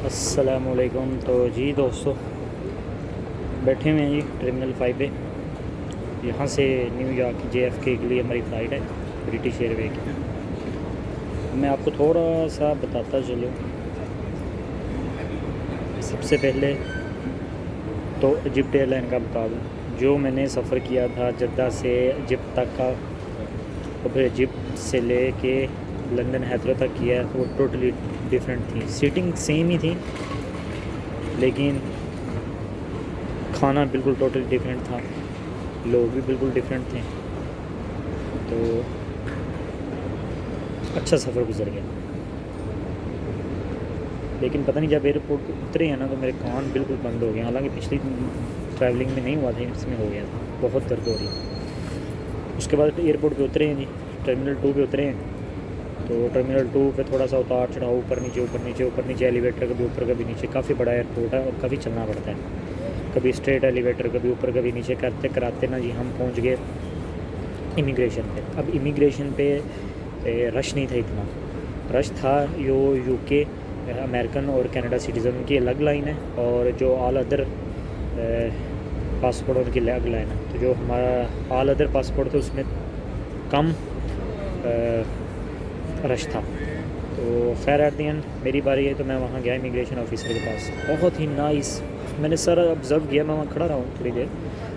अस्सलामुअलैकुम। तो जी दोस्तों, बैठे हुए हैं जी टर्मिनल 5 पे। यहाँ से न्यूयॉर्क JFK के लिए हमारी फ़्लाइट है, ब्रिटिश एयरवे की। मैं आपको थोड़ा सा बताता चलूँ। सबसे पहले तो इजिप्ट एयरलाइन का बता दूँ। जो मैंने सफ़र किया था जद्दा से इजिप्ट तक का, और फिर इजिप्ट से ले के लंदन हैथरो तक किया, तो वो टोटली डिफरेंट थी। सीटिंग सेम ही थी लेकिन खाना बिल्कुल टोटली डिफरेंट था, लोग भी बिल्कुल डिफरेंट थे। तो अच्छा सफ़र गुजर गया। लेकिन पता नहीं, जब एयरपोर्ट पे उतरे हैं ना, तो मेरे कान बिल्कुल बंद हो गए। हालांकि पिछली ट्रैवलिंग में नहीं हुआ था, इसमें हो गया था, बहुत दर्द हो रही। उसके बाद एयरपोर्ट पे उतरे हैं जी, टर्मिनल 2 पे उतरे हैं। तो टर्मिनल 2 पे थोड़ा सा उतार चढ़ाव, ऊपर नीचे ऊपर नीचे ऊपर नीचे, एलिवेटर कभी ऊपर कभी नीचे। काफ़ी बड़ा एयरपोर्ट है और काफ़ी चलना पड़ता है। कभी स्ट्रेट एलिवेटर, कभी ऊपर कभी नीचे करते कराते ना जी हम पहुंच गए इमिग्रेशन पे। अब इमिग्रेशन पे रश नहीं था, इतना रश था। यूके, अमेरिकन और कनाडा सिटीज़न की अलग लाइन है, और जो ऑल अदर पासपोर्ट उनकी अलग लाइन है। तो जो हमारा ऑल अदर पासपोर्ट था उसमें कम रश था। तो खैर एट द एंड मेरी बारी है, तो मैं वहाँ गया इमिग्रेशन ऑफिसर के पास। बहुत ही नाइस, मैंने सारा ऑब्ज़र्व किया। मैं वहाँ खड़ा रहा हूँ थोड़ी देर।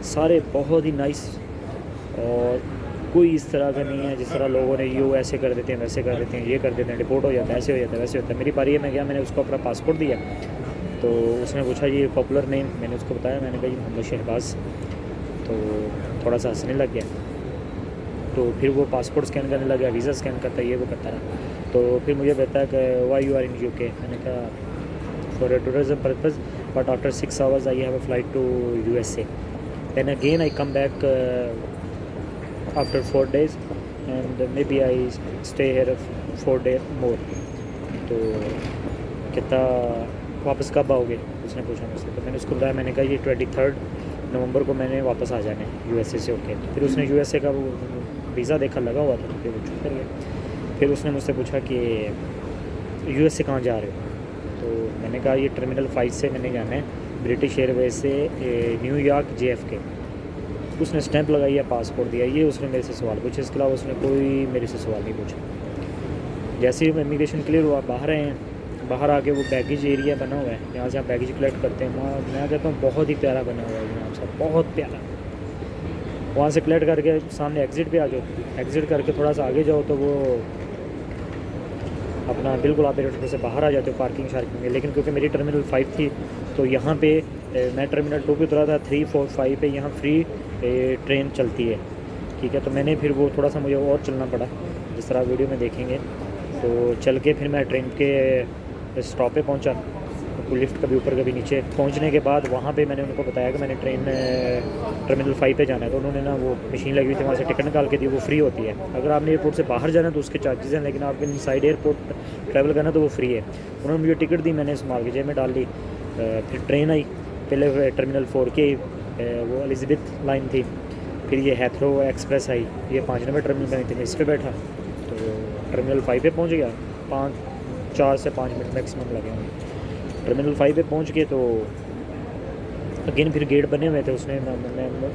सारे बहुत ही नाइस, और कोई इस तरह का नहीं है जिस तरह लोगों ने ये ऐसे कर देते हैं, वैसे कर देते हैं, ये कर देते हैं, डिपोर्ट हो जाता है, ऐसे हो जाता है, वैसे होता है। मेरी बारी है, मैं गया, मैंने उसको अपना पासपोर्ट दिया। तो उसने पूछा ये पॉपुलर नेम, मैंने उसको बताया। मैंने कहा जी मोहम्मद शहबाज। तो थोड़ा सा हंसने लग गया। तो फिर वो पासपोर्ट स्कैन करने लगा, वीज़ा स्कैन करता, ये वो करता रहा। तो फिर मुझे बताया कि why you are in UK। मैंने कहा for a tourism purpose, but after 6 hours I have a flight to USA। Then again I come back after 4 days and maybe I stay here 4 days more. तो कहता वापस कब आओगे, उसने पूछा मुझसे। तो मैंने उसको बताया, मैंने कहा ये 23 नवंबर को मैंने वापस आ जाना है USA से होके। तो फिर उसने USA का वो वीज़ा देखा, लगा हुआ था, फिर वो चुप कर गया। फिर उसने मुझसे पूछा कि US से कहाँ जा रहे हो। तो मैंने कहा ये टर्मिनल 5 से मैंने जाना है ब्रिटिश एयरवेज से न्यूयॉर्क JFK। उसने स्टैंप लगाई है, पासपोर्ट दिया, ये उसने मेरे से सवाल पूछे। इसके अलावा उसने कोई मेरे से सवाल नहीं पूछा। जैसे ही इमिग्रेशन क्लियर हुआ, बाहर आए हैं, बाहर आके वो बैगेज एरिया बना हुआ है, यहाँ से आप बैगेज कलेक्ट करते हैं। वहाँ मैं कहता हूँ बहुत ही प्यारा बना हुआ है जनाब साहब, बहुत प्यारा। वहाँ से कलेक्ट करके सामने एग्ज़िट पे आ जाओ। एग्ज़िट करके थोड़ा सा आगे जाओ तो वो अपना बिल्कुल आप एयरपोर्ट से बाहर आ जाते हो, पार्किंग शार्किंग में। लेकिन क्योंकि मेरी टर्मिनल 5 थी, तो यहाँ पे मैं टर्मिनल 2 पे उतरा था। 3, 4, 5 पे यहाँ फ्री ट्रेन चलती है, ठीक है। तो मैंने फिर वो थोड़ा सा मुझे और चलना पड़ा, जिस तरह वीडियो में देखेंगे। तो चल के फिर मैं ट्रेन के स्टॉप पे पहुँचा। तो लिफ्ट कभी ऊपर कभी नीचे। पहुंचने के बाद वहाँ पे मैंने उनको बताया कि मैंने ट्रेन टर्मिनल 5 पे जाना है। तो उन्होंने ना वो मशीन लगी हुई थी, वहाँ से टिकट निकाल के दी। वो फ्री होती है। अगर आपने एयरपोर्ट से बाहर जाना है तो उसके चार्जेस हैं, लेकिन आपको इनसाइड एयरपोर्ट ट्रैवल करना तो वो फ्री है। उन्होंने मुझे टिकट दी, मैंने संभाल के जेब में डाल ली। फिर ट्रेन आई, पहले टर्मिनल 4 की वो एलिज़ाबेथ लाइन थी, फिर ये हैथरो एक्सप्रेस आई, ये 5 नंबर टर्मिनल में थी। मैं इस पर बैठा तो टर्मिनल 5 पे पहुँच गया। 4 से 5 मिनट मैक्सिमम लगे होंगे। टर्मिनल 5 पे पहुंच के तो अगेन फिर गेट बने हुए थे। उसने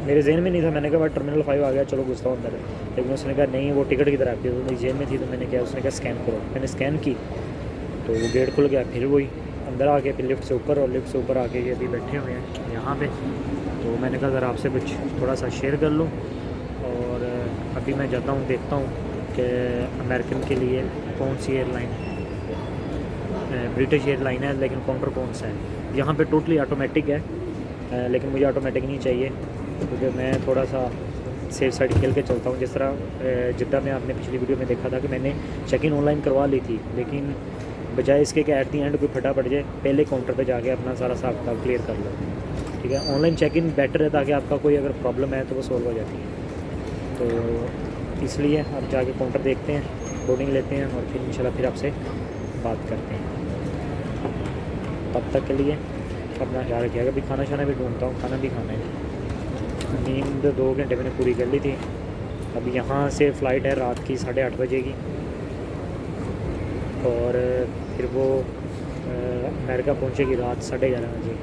मेरे जहन में नहीं था। मैंने कहा भाई टर्मिनल 5 आ गया, चलो घुसता हूँ अंदर। लेकिन उसने कहा नहीं, वो टिकट की तरह आती है। तो मेरी जेब में थी, तो मैंने क्या, उसने कहा स्कैन करो। मैंने स्कैन की तो वो गेट खुल गया। फिर वही अंदर आ गए, फिर लिफ्ट से ऊपर, और लिफ्ट से ऊपर आके ये अभी बैठे हुए हैं यहाँ पे। तो मैंने कहा अगर आपसे कुछ थोड़ा सा शेयर कर लूँ। और अभी मैं जाता हूँ, देखता हूँ कि अमेरिकन के लिए कौन सी एयरलाइन, ब्रिटिश एयरलाइन है, लेकिन काउंटर कौन सा है। यहाँ पे टोटली ऑटोमेटिक है, लेकिन मुझे ऑटोमेटिक नहीं चाहिए, क्योंकि मैं थोड़ा सा सेफ साइड खेल के चलता हूँ। जिस तरह जिद्दा में आपने पिछली वीडियो में देखा था कि मैंने चेक इन ऑनलाइन करवा ली थी, लेकिन बजाय इसके कि एट दी एंड कोई फटा पड़ जाए, पहले काउंटर पे जाके अपना सारा हिसाब किताब क्लियर कर लो, ठीक है। ऑनलाइन चेक इन बेटर है, ताकि आपका कोई अगर प्रॉब्लम है तो वो सॉल्व हो जाती है। तो इसलिए आप जाके काउंटर देखते हैं, बोर्डिंग लेते हैं, और फिर इंशाल्लाह फिर आपसे बात करते हैं। तब तक के लिए अपना ख्याल रखिएगा। अभी खाना शाना भी ढूंढता हूँ, खाना भी खाना है। नींद 2 घंटे मैंने पूरी कर ली थी, अब यहाँ से फ़्लाइट है रात की 8:30 बजे की, और फिर वो अमेरिका पहुँचेगी रात 11:30 बजे।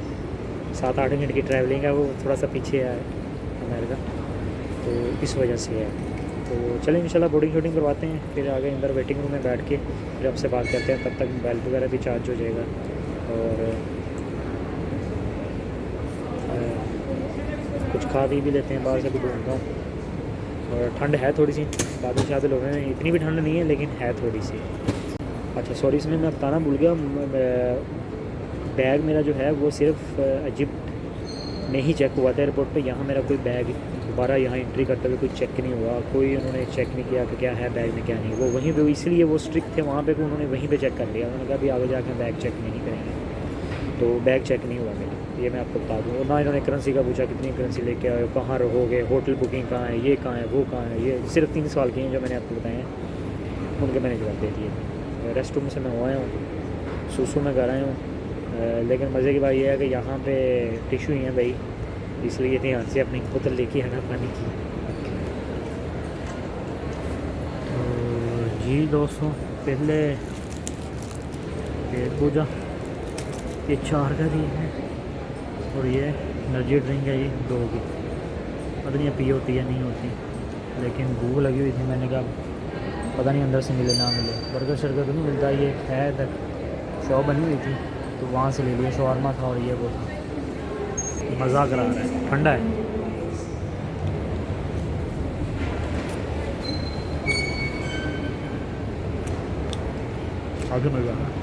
7-8 मिनट की ट्रैवलिंग है, वो थोड़ा सा पीछे है अमेरिका, तो इस वजह से है। तो चलें इंशाल्लाह बोर्डिंग शूटिंग करवाते हैं, फिर आगे अंदर वेटिंग रूम में बैठ के फिर आपसे बात करते हैं। तब तक मोबाइल वगैरह भी चार्ज हो जाएगा, और कुछ खा पी भी लेते हैं, बाहर से भी ढूंढता हूँ। और ठंड है थोड़ी सी, बादल शादल हो रहे हैं, इतनी भी ठंड नहीं है लेकिन है थोड़ी सी। अच्छा सॉरी, इसमें मैं बताना भूल गया, बैग मेरा जो है वो सिर्फ इजिप्ट में ही चेक हुआ था एयरपोर्ट पे। यहाँ मेरा कोई बैग दोबारा यहाँ एंट्री करते हुए कोई चेक नहीं हुआ, कोई उन्होंने चेक नहीं किया कि क्या है बैग में क्या नहीं। वो वहीं पे, इसलिए वो स्ट्रिक्ट थे वहाँ पे कि उन्होंने वहीं पे चेक कर लिया। उन्होंने कहा भी आगे जाकर बैग चेक नहीं करेंगे, तो बैग चेक नहीं हुआ मेरा, ये मैं आपको बता दूँ। और ना इन्होंने करेंसी का पूछा कितनी करेंसी लेके आए हो, कहाँ रहोगे, होटल बुकिंग कहाँ है, ये कहाँ है, वो कहाँ है। ये सिर्फ 3 सवाल किए हैं जो मैंने आपको बताए हैं, उनके मैंने जवाब दे दिए। रेस्ट रूम से मैं हुआ हूँ, सूसू में कर आया हूँ, लेकिन मज़े की बात यह है कि यहाँ पे टिशू ही हैं भाई, इसलिए ध्यान से अपनी बोतल लेके आना पानी की। तो जी दोस्तों, पहले पेट पूजा, ये 4 का दी है, और ये एनर्जी ड्रिंक है, ये 2 की। पता नहीं पी होती है नहीं होती, लेकिन भूख लगी हुई थी, मैंने कहा पता नहीं अंदर से मिले ना मिले। बर्गर शर्गर तो नहीं मिलता, ये है इधर शॉप बनी हुई थी तो वहाँ से ले लिया। शवारमा था और ये वो था। मज़ा करा रहा है, ठंडा है। आगे मज़ा है।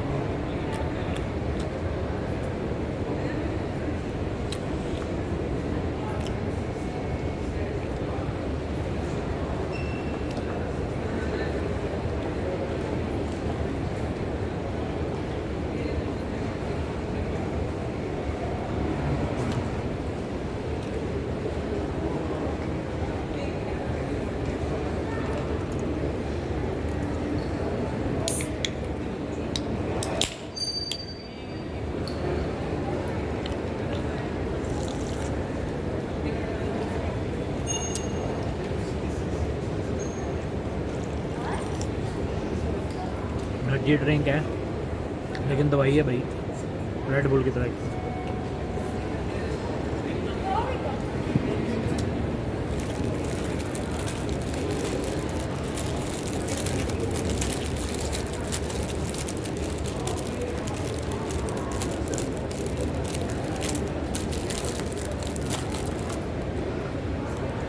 एनर्जी ड्रिंक है लेकिन दवाई है भाई, रेड बुल की तरह।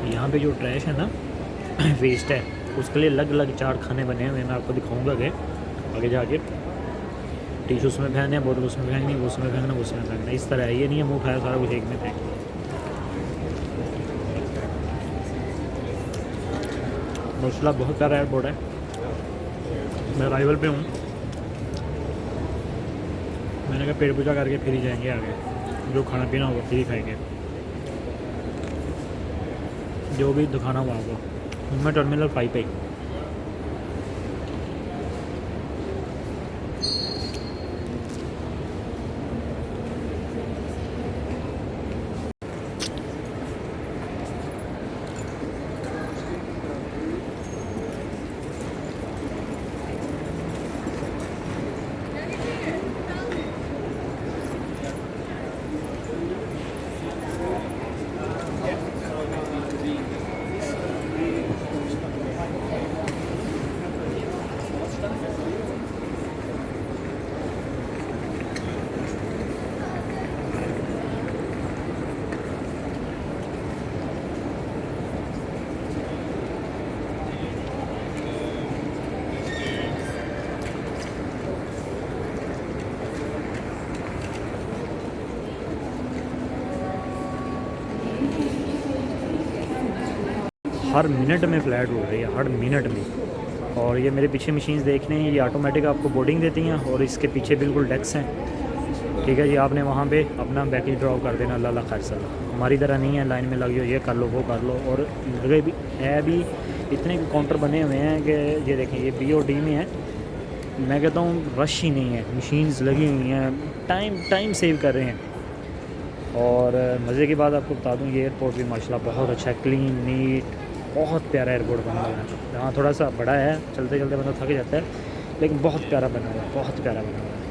यहाँ पे जो ट्रैश है ना, वेस्ट है, उसके लिए अलग अलग 4 खाने बने हुए हैं। मैं आपको दिखाऊंगा कि आगे जाके टिशू उसमें फेंकने, बोतल उसमें फेंकनी, वो उसमें फेंकना, वो उसमें फेंकना, इस तरह है। ये नहीं है मुँह उठाया सारा कुछ एक में फेंक। मसला बहुत सारा एयरपोर्ट है, मैं अराइवल पे हूँ। मैंने कहा पेट पूजा करके फिर ही जाएंगे आगे, जो खाना पीना होगा फिर ही खाएंगे, जो भी दिखाना हुआ आपको। मैं टर्मिनल 5 पे। हर मिनट में फ़्लैट हो रही है, हर मिनट में। और ये मेरे पीछे मशीन्स देखने हैं, ये ऑटोमेटिक आपको बोर्डिंग देती हैं, और इसके पीछे बिल्कुल डेस्क हैं। ठीक है जी, आपने वहाँ पे अपना बैकेज ड्रॉप कर देना, अल्लाह खैर सल्ला। हमारी तरह नहीं है लाइन में लग जाओ, ये कर लो वो कर लो। और लगे भी है भी, इतने काउंटर बने हुए हैं कि ये देखें, ये BOD में है। मैं कहता हूँ रश ही नहीं है, मशीन्स लगी हुई हैं, टाइम सेव कर रहे हैं। और मज़े की बात आपको बता दूँ, ये एयरपोर्ट भी माशाल्लाह बहुत अच्छा है, क्लीन नीट, बहुत प्यारा एयरपोर्ट बना हुआ है। यहाँ थोड़ा सा बड़ा है, चलते चलते बंदा थक जाता है, लेकिन बहुत प्यारा बना हुआ है, बहुत प्यारा बना हुआ है।